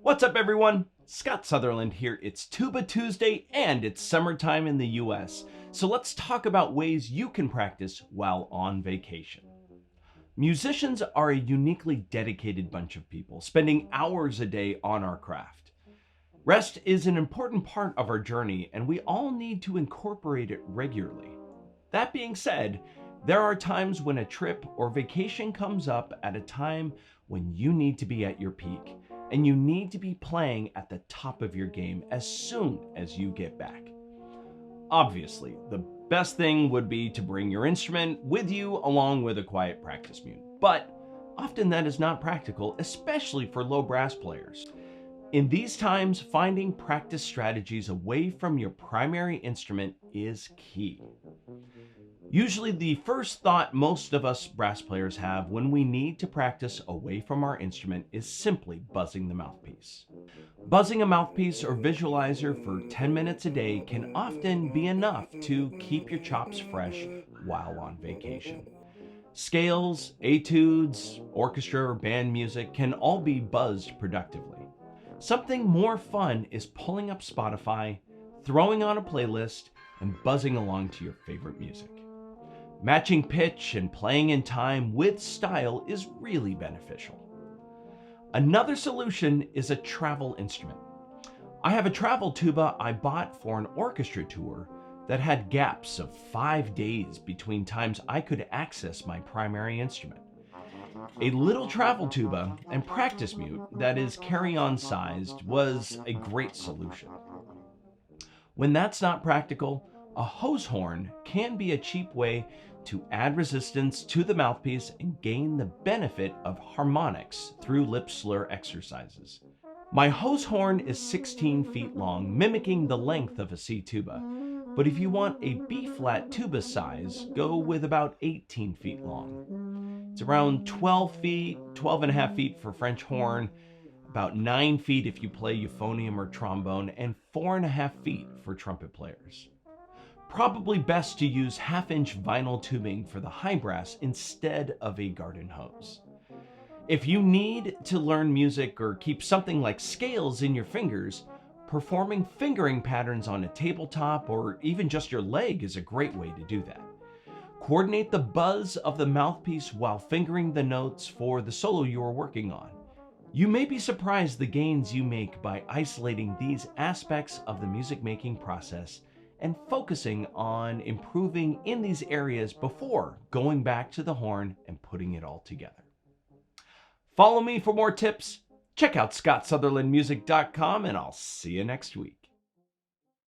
What's up, everyone? Scott Sutherland here. It's Tuba Tuesday and it's summertime in the US. So let's talk about ways you can practice while on vacation. Musicians are a uniquely dedicated bunch of people, spending hours a day on our craft. Rest is an important part of our journey, and we all need to incorporate it regularly. That being said, there are times when a trip or vacation comes up at a time when you need to be at your peak, and you need to be playing at the top of your game as soon as you get back. Obviously, the best thing would be to bring your instrument with you along with a quiet practice mute, but often that is not practical, especially for low brass players. In these times, finding practice strategies away from your primary instrument is key. Usually, the first thought most of us brass players have when we need to practice away from our instrument is simply buzzing the mouthpiece. Buzzing a mouthpiece or visualizer for 10 minutes a day can often be enough to keep your chops fresh while on vacation. Scales, etudes, orchestra, or band music can all be buzzed productively. Something more fun is pulling up Spotify, throwing on a playlist, and buzzing along to your favorite music. Matching pitch and playing in time with style is really beneficial. Another solution is a travel instrument. I have a travel tuba I bought for an orchestra tour that had gaps of 5 days between times I could access my primary instrument. A little travel tuba and practice mute that is carry-on sized was a great solution. When that's not practical, a hose horn can be a cheap way to add resistance to the mouthpiece and gain the benefit of harmonics through lip slur exercises. My hose horn is 16 feet long, mimicking the length of a C tuba. But if you want a B-flat tuba size, go with about 18 feet long. It's around 12 feet, 12 and a half feet for French horn, about 9 feet if you play euphonium or trombone, and 4.5 feet for trumpet players. Probably best to use half-inch vinyl tubing for the high brass instead of a garden hose. If you need to learn music or keep something like scales in your fingers, performing fingering patterns on a tabletop or even just your leg is a great way to do that. Coordinate the buzz of the mouthpiece while fingering the notes for the solo you are working on. You may be surprised the gains you make by isolating these aspects of the music making process and focusing on improving in these areas before going back to the horn and putting it all together. Follow me for more tips. Check out scottsutherlandmusic.com and I'll see you next week.